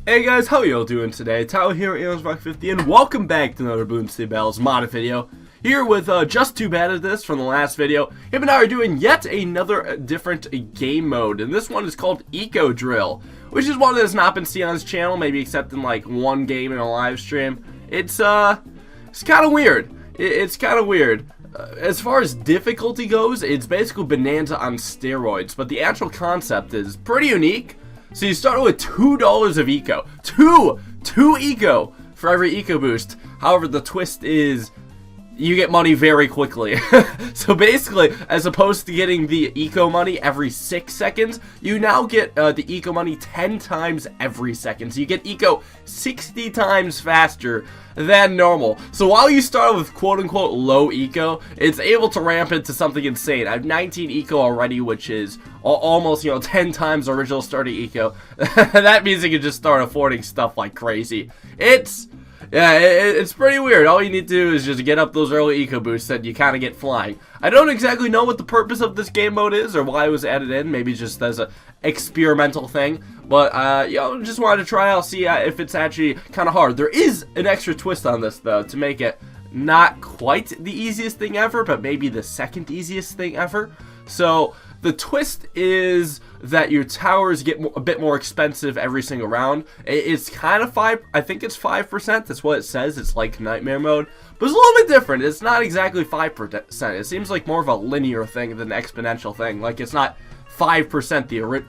Hey guys, how y'all doing today? Tao here at Rock50 and welcome back to another Bloons TD Battles modded video. Here with just too bad at this from the last video. Him and I are doing yet another different game mode, and this one is called Eco Drill, which is one that has not been seen on this channel, maybe except in like one game in a live stream. It's kind of weird. It's kind of weird. As far as difficulty goes, it's basically Bonanza on steroids, but the actual concept is pretty unique. So you start with $2 of eco. Two eco for every eco boost. However, the twist is you get money very quickly. So basically, as opposed to getting the eco money every 6 seconds, you now get the eco money 10 times every second. So you get eco 60 times faster than normal. So while you start with quote-unquote low eco, it's able to ramp into something insane. I have 19 eco already, which is almost, 10 times original starting eco. That means you can just start affording stuff like crazy. It's pretty weird. All you need to do is just get up those early eco boosts and you kind of get flying. I don't exactly know what the purpose of this game mode is or why it was added in. Maybe just as a experimental thing. But, just wanted to try out, see if it's actually kind of hard. There is an extra twist on this, though, to make it not quite the easiest thing ever, but maybe the second easiest thing ever. So the twist is that your towers get a bit more expensive every single round. It's kind of I think it's 5%. That's what it says. It's like nightmare mode, but it's a little bit different. It's not exactly 5%. It seems like more of a linear thing than an exponential thing. Like it's not 5% the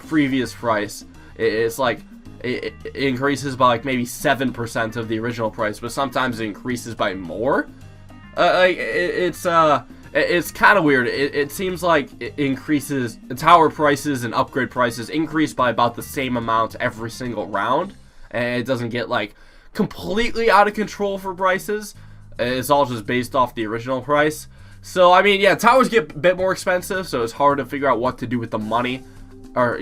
previous price. It's like it increases by like maybe 7% of the original price, but sometimes it increases by more. It's kind of weird. It seems like it increases tower prices and upgrade prices increase by about the same amount every single round, and it doesn't get like completely out of control for prices. It's all just based off the original price. So I mean, yeah, towers get a bit more expensive, so it's hard to figure out what to do with the money. Or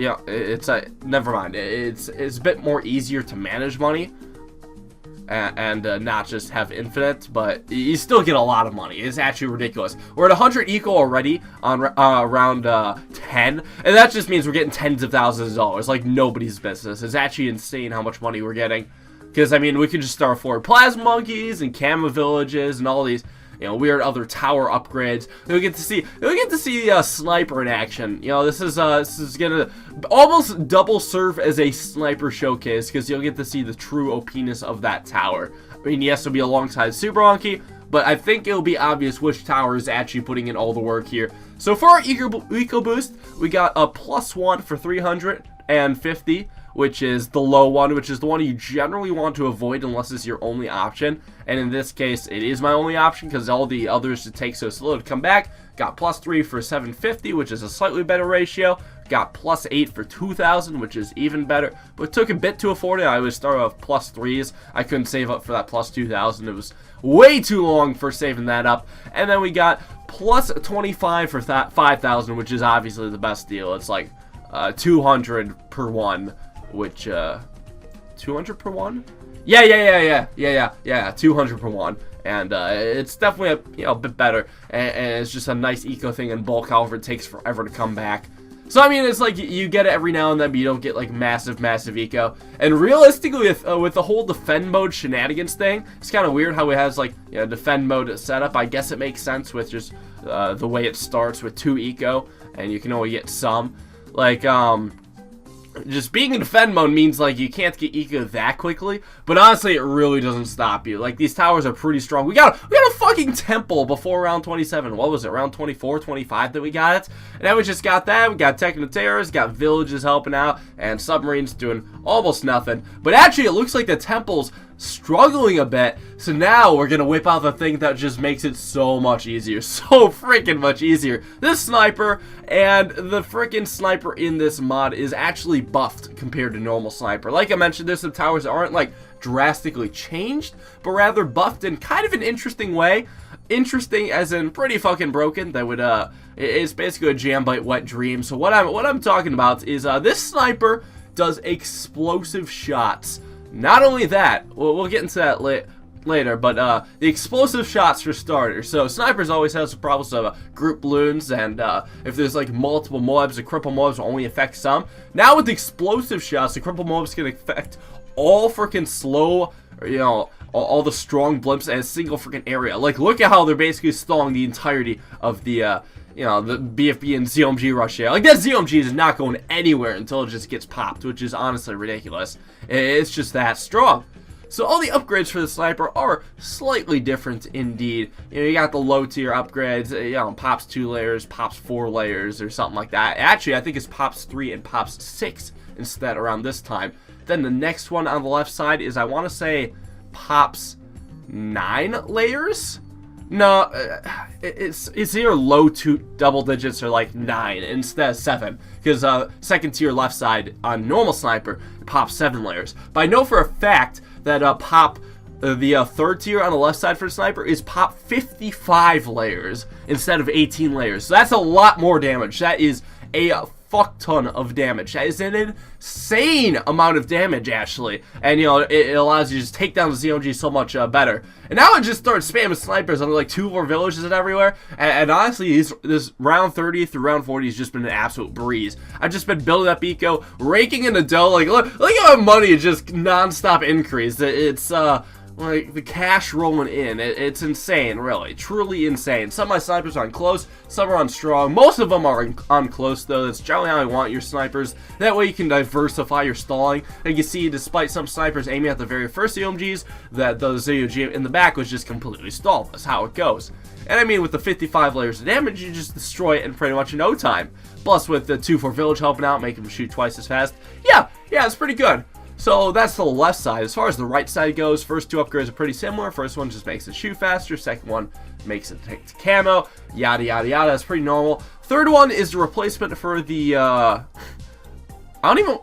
never mind. It's a bit more easier to manage money. And not just have infinite, but you still get a lot of money. It's actually ridiculous. We're at 100 eco already on round 10, and that just means we're getting tens of thousands of dollars, like nobody's business. It's actually insane how much money we're getting, because I mean we can just start for plasma monkeys and camo villages and all these weird other tower upgrades. We get to see sniper in action. This is gonna almost double serve as a sniper showcase, because you'll get to see the true OP-ness of that tower. I mean, yes, it'll be alongside Super Monkey, but I think it'll be obvious which tower is actually putting in all the work here. So for our eco boost, we got a +1 for 350. Which is the low one, which is the one you generally want to avoid unless it's your only option. And in this case, it is my only option because all the others it takes so slow to come back. Got +3 for 750, which is a slightly better ratio. Got +8 for 2,000, which is even better. But it took a bit to afford it. I was starting with +3s. I couldn't save up for that +2,000. It was way too long for saving that up. And then we got +25 for 5,000, which is obviously the best deal. It's like 200 per one. Which 200 per one? Yeah, 200 per one, and it's definitely a bit better, and it's just a nice eco thing in bulk. However, it takes forever to come back. So I mean, it's like you get it every now and then, but you don't get like massive eco. And realistically, with the whole defend mode shenanigans thing, it's kind of weird how it has like defend mode set up. I guess it makes sense with just the way it starts with 2 eco, and you can only get some. Like just being in defend mode means like you can't get eco that quickly, but honestly it really doesn't stop you. Like these towers are pretty strong. We got a fucking temple before round 27. What was it, round 24, 25 that we got it? And then we just got that. We got Techno-Terrors, got villages helping out, and submarines doing almost nothing. But actually it looks like the temple's struggling a bit, so now we're gonna whip out the thing that just makes it so much easier, so freaking much easier. This sniper, and the freaking sniper in this mod is actually buffed compared to normal sniper. Like I mentioned, there's some towers that aren't like drastically changed, but rather buffed in kind of an interesting way. Interesting as in pretty fucking broken. That would it's basically a Jambite wet dream. So what I'm talking about is this sniper does explosive shots. Not only that, we'll get into that later, but the explosive shots for starters. So snipers always has the problems of group balloons, and if there's like multiple mobs, the cripple mobs will only affect some. Now with the explosive shots, the cripple mobs can affect all freaking slow, you know, all the strong blimps in a single freaking area. Like, look at how they're basically stalling the entirety of the you know, the BFB and ZOMG rush here. Like, that ZOMG is not going anywhere until it just gets popped, which is honestly ridiculous. It's just that strong. So all the upgrades for the sniper are slightly different indeed. You know, you got the low tier upgrades, you know, pops 2 layers, pops 4 layers, or something like that. Actually, I think it's pops 3 and pops 6 instead around this time. Then the next one on the left side is, I want to say, pops 9 layers? No, it's either low double digits or like 9 instead of 7, because second tier left side on normal sniper pops 7 layers. But I know for a fact that the third tier on the left side for sniper is pop 55 layers instead of 18 layers. So that's a lot more damage. That is a fuck ton of damage. That is an insane amount of damage, actually. And, you know, it allows you to just take down the ZOG so much better. And now I just started spamming snipers on like 2 more villages and everywhere. And honestly, this round 30 through round 40 has just been an absolute breeze. I've just been building up eco, raking in the dough. Like, look at my money just non-stop increase. It's like the cash rolling in. It's insane, really, truly insane. Some of my snipers are on close, some are on strong. Most of them are on close, though. That's generally how I want your snipers. That way you can diversify your stalling. And you see, despite some snipers aiming at the very first ZOMGs, that the ZOG in the back was just completely stalled. That's how it goes. And I mean, with the 55 layers of damage, you just destroy it in pretty much no time. Plus, with the 2-4 village helping out, making them shoot twice as fast. Yeah, it's pretty good. So that's the left side. As far as the right side goes, first 2 upgrades are pretty similar. First one just makes it shoot faster. Second one makes it take to camo. Yada, yada, yada. That's pretty normal. Third one is the replacement for the,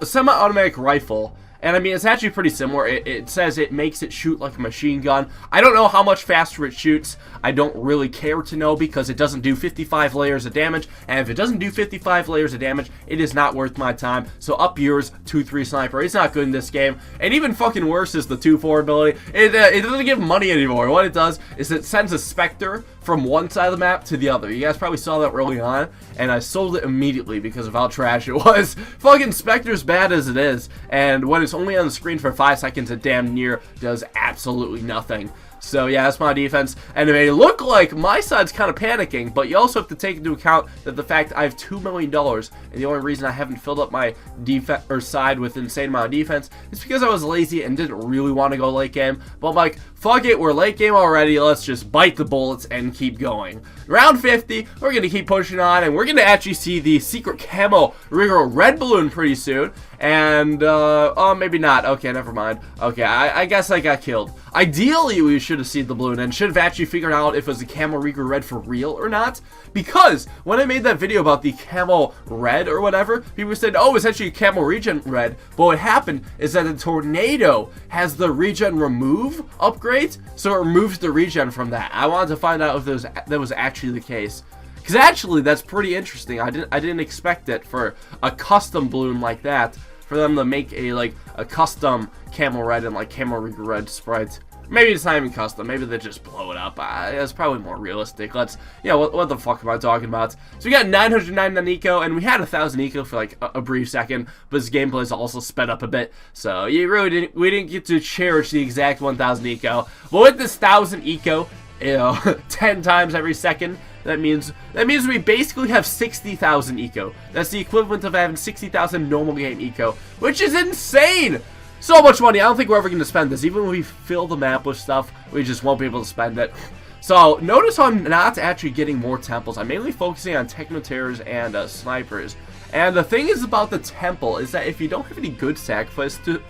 semi-automatic rifle. And I mean, it's actually pretty similar. It says it makes it shoot like a machine gun. I don't know how much faster it shoots. I don't really care to know, because it doesn't do 55 layers of damage. And if it doesn't do 55 layers of damage, it is not worth my time. So up yours, 2-3 sniper. It's not good in this game. And even fucking worse is the 2-4 ability. It doesn't give money anymore. What it does is it sends a Spectre from one side of the map to the other. You guys probably saw that early on, and I sold it immediately because of how trash it was. Fucking Spectre's bad as it is, and when it's only on the screen for 5 seconds, it damn near does absolutely nothing. So yeah, that's my defense, and it may look like my side's kind of panicking, but you also have to take into account that the fact I have $2 million, and the only reason I haven't filled up my defense or side with an insane amount of defense is because I was lazy and didn't really want to go late game. But I'm like, fuck it, we're late game already, let's just bite the bullets and keep going. Round 50, we're going to keep pushing on, and we're going to actually see the secret camo Rigor red balloon pretty soon. And, oh, maybe not. Okay, never mind. Okay, I guess I got killed. Ideally, we should have seen the balloon and should have actually figured out if it was a camo Rigor red for real or not. Because when I made that video about the camo red or whatever, people said, oh, it's actually a camo regen red. But what happened is that the tornado has the regen remove upgrade, so it removes the regen from that. I wanted to find out if that was actually the case. Because actually, that's pretty interesting. I didn't expect it for a custom balloon like that, for them to make a custom camo red and like camo red sprite. Maybe it's not even custom. Maybe they just blow it up. It's probably more realistic. What the fuck am I talking about? So we got 999 eco, and we had 1,000 eco for like a brief second, but this gameplay is also sped up a bit. So we didn't get to cherish the exact 1,000 eco. But with this 1,000 eco, you know, 10 times every second, that means we basically have 60,000 eco. That's the equivalent of having 60,000 normal game eco, which is insane. So much money. I don't think we're ever going to spend this. Even when we fill the map with stuff, we just won't be able to spend it. So notice how I'm not actually getting more temples. I'm mainly focusing on techno-terrors and snipers. And the thing is about the temple is that if you don't have any good sacrifice to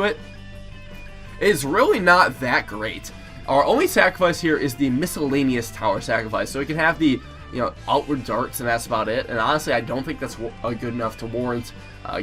it, it's really not that great. Our only sacrifice here is the miscellaneous tower sacrifice. So we can have the, you know, outward darts, and that's about it. And honestly, I don't think that's good enough to warrant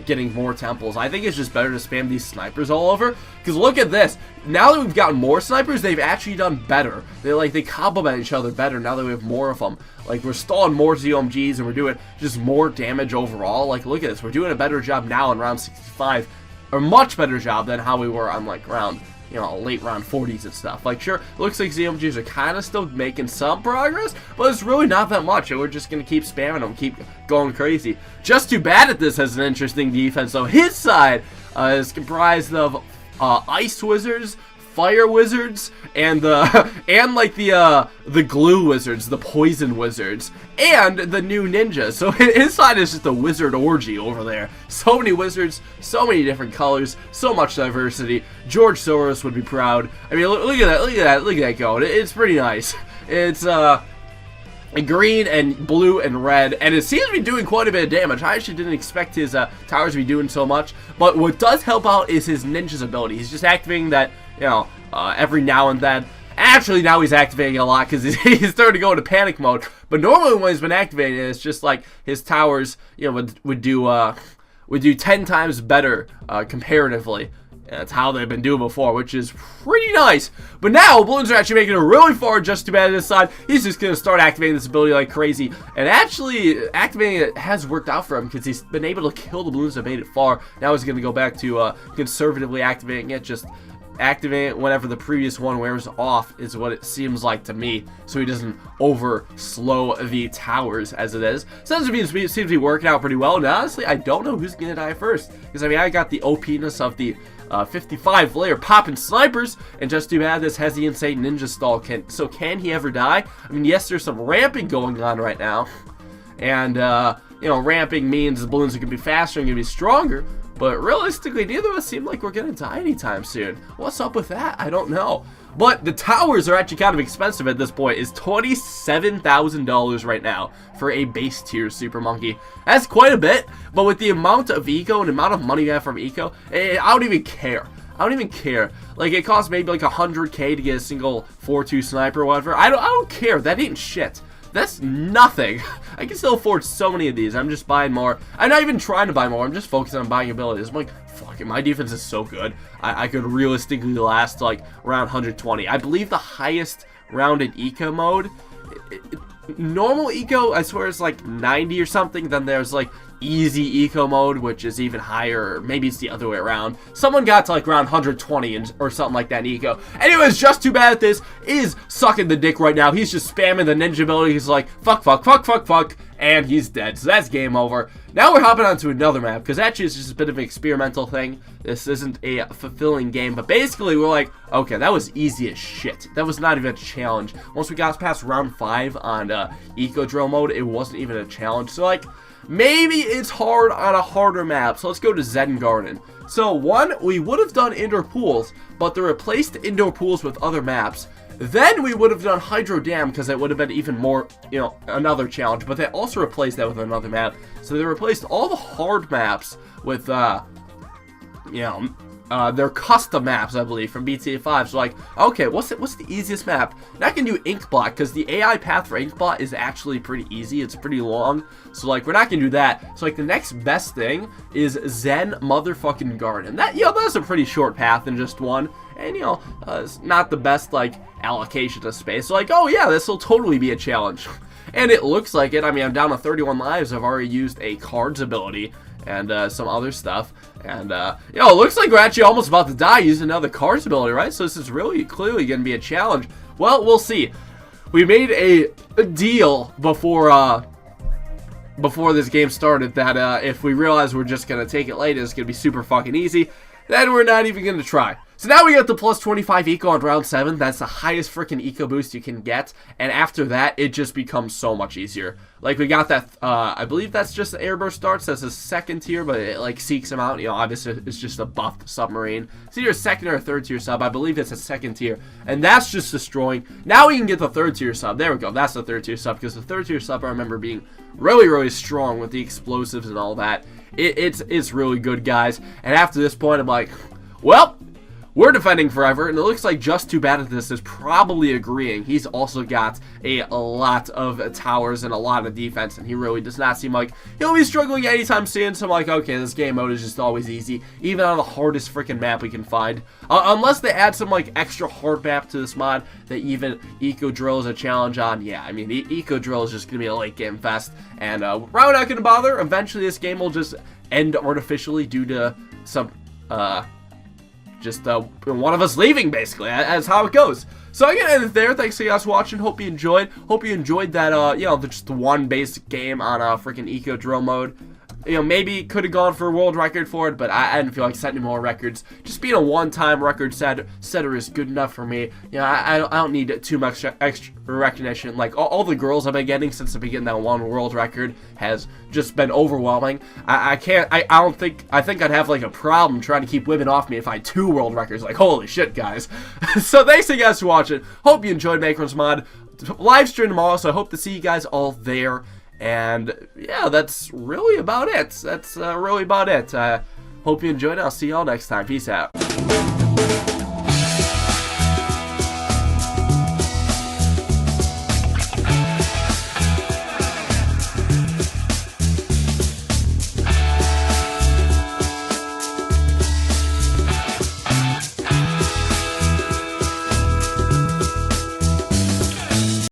getting more temples. I think it's just better to spam these snipers all over. Because look at this. Now that we've gotten more snipers, they've actually done better. They complement each other better now that we have more of them. Like, we're stalling more ZOMGs, and we're doing just more damage overall. Like, look at this. We're doing a better job now in round 65. A much better job than how we were on, like, round you know, late round 40s and stuff. Like, sure, it looks like ZMGs are kind of still making some progress, but it's really not that much, and we're just going to keep spamming them, keep going crazy. Just Too Bad at this has an interesting defense, so his side is comprised of Ice Wizards, Fire Wizards, and the Glue Wizards, the Poison Wizards, and the new Ninja. So his side is just a wizard orgy over there. So many wizards, so many different colors, so much diversity. George Soros would be proud. I mean, look at that, look at that, look at that going. It's pretty nice. It's green and blue and red, and it seems to be doing quite a bit of damage. I actually didn't expect his towers to be doing so much, but what does help out is his Ninja's ability. He's just activating that, you know, every now and then. Actually, now he's activating it a lot because he's starting to go into panic mode. But normally when he's been activating it, it's just like his towers, you know, would do 10 times better comparatively. That's how they've been doing before, which is pretty nice. But now, Bloons are actually making it really far. Just Too Bad this side. He's just going to start activating this ability like crazy. And actually, activating it has worked out for him because he's been able to kill the Bloons that made it far. Now he's going to go back to conservatively activating it. Just activate it whenever the previous one wears off is what it seems like to me, so he doesn't over slow the towers as it is. Seems to be working out pretty well, and honestly, I don't know who's gonna die first, because I mean, I got the OP-ness of the 55 layer popping snipers, and Just Too Bad this has the insane ninja stall. So can he ever die? I mean, yes, there's some ramping going on right now, and you know, ramping means the Bloons are gonna be faster and gonna be stronger. But realistically, neither of us seem like we're gonna die anytime soon. What's up with that? I don't know. But the towers are actually kind of expensive at this point. It's $27,000 right now for a base tier Super Monkey. That's quite a bit, but with the amount of eco and the amount of money you have from eco, I don't even care. I don't even care. Like, it costs maybe like 100K to get a single 4-2 sniper or whatever. I don't care. That ain't shit. That's nothing. I can still afford so many of these. I'm just buying more. I'm not even trying to buy more. I'm just focusing on buying abilities. I'm like, fuck it, my defense is so good. I could realistically last like around 120. I believe the highest rounded eco mode, normal eco, I swear it's like 90 or something. Then there's like easy eco mode, which is even higher, or maybe it's the other way around. Someone got to like around 120 or something like that in eco. Anyways, Just Too Bad at this is sucking the dick right now. He's just spamming the ninja ability. He's like, fuck, fuck, fuck, fuck, fuck, and he's dead. So that's game over. Now we're hopping on to another map, because actually it's just a bit of an experimental thing. This isn't a fulfilling game, but basically we're like, okay, that was easy as shit. That was not even a challenge. Once we got past round 5 on eco drill mode, it wasn't even a challenge. So like, maybe it's hard on a harder map. So let's go to Zen Garden. So one, we would have done indoor pools, but they replaced indoor pools with other maps. Then we would have done Hydro Dam, because it would have been even more, you know, another challenge. But they also replaced that with another map. So they replaced all the hard maps with, you know, their custom maps, I believe, from BTD 5. So like, okay, what's the easiest map? And I can do Ink Blot, because the AI path for Ink Blot is actually pretty easy. It's pretty long. So like, we're not gonna do that. So like, the next best thing is Zen motherfucking Garden. That, you know, that's a pretty short path in just one. And, you know, it's not the best, like, allocation of space. So, like, oh, yeah, this will totally be a challenge. And it looks like it. I mean, I'm down to 31 lives. I've already used a cards ability and some other stuff. And, you know, it looks like we're actually almost about to die using another cards ability, right? So this is really clearly going to be a challenge. Well, we'll see. We made a deal before this game started that if we realize we're just going to take it later, it's going to be super fucking easy. Then we're not even going to try. So now we got the plus 25 eco on round 7. That's the highest freaking eco boost you can get. And after that, it just becomes so much easier. Like, we got that, I believe that's just the airburst starts. That's a second tier, but it, like, seeks them out. You know, obviously, it's just a buffed submarine. It's either a second or a third tier sub. I believe it's a second tier. And that's just destroying. Now we can get the third tier sub. There we go. That's the third tier sub. Because the third tier sub, I remember being really, really strong with the explosives and all that. It's really good, guys. And after this point, I'm like, well, we're defending forever, and it looks like Just Too Bad at this is probably agreeing. He's also got a lot of towers and a lot of defense, and he really does not seem like he'll be struggling anytime soon. So I'm like, okay, this game mode is just always easy, even on the hardest freaking map we can find. Unless they add some like extra hard map to this mod that even Eco Drill is a challenge on. Yeah, I mean, Eco Drill is just going to be a late game fest, and we're not going to bother. Eventually, this game will just end artificially due to some, just one of us leaving, basically. That's how it goes. So I'm gonna end it there. Thanks to you guys for watching. Hope you enjoyed. Hope you enjoyed that, you know, just one basic game on freaking Eco Drill mode. You know, maybe could have gone for a world record for it, but I didn't feel like setting more records. Just being a one-time record setter is good enough for me. You know, I don't need too much extra recognition. Like, all the girls I've been getting since the beginning of that one world record has just been overwhelming. I think I'd have, like, a problem trying to keep women off me if I had 2 world records. Like, holy shit, guys. So, thanks to you guys for watching. Hope you enjoyed Maycrom's mod. Live stream tomorrow, so I hope to see you guys all there. And yeah, that's really about it. Hope you enjoyed it. I'll see y'all next time. Peace out.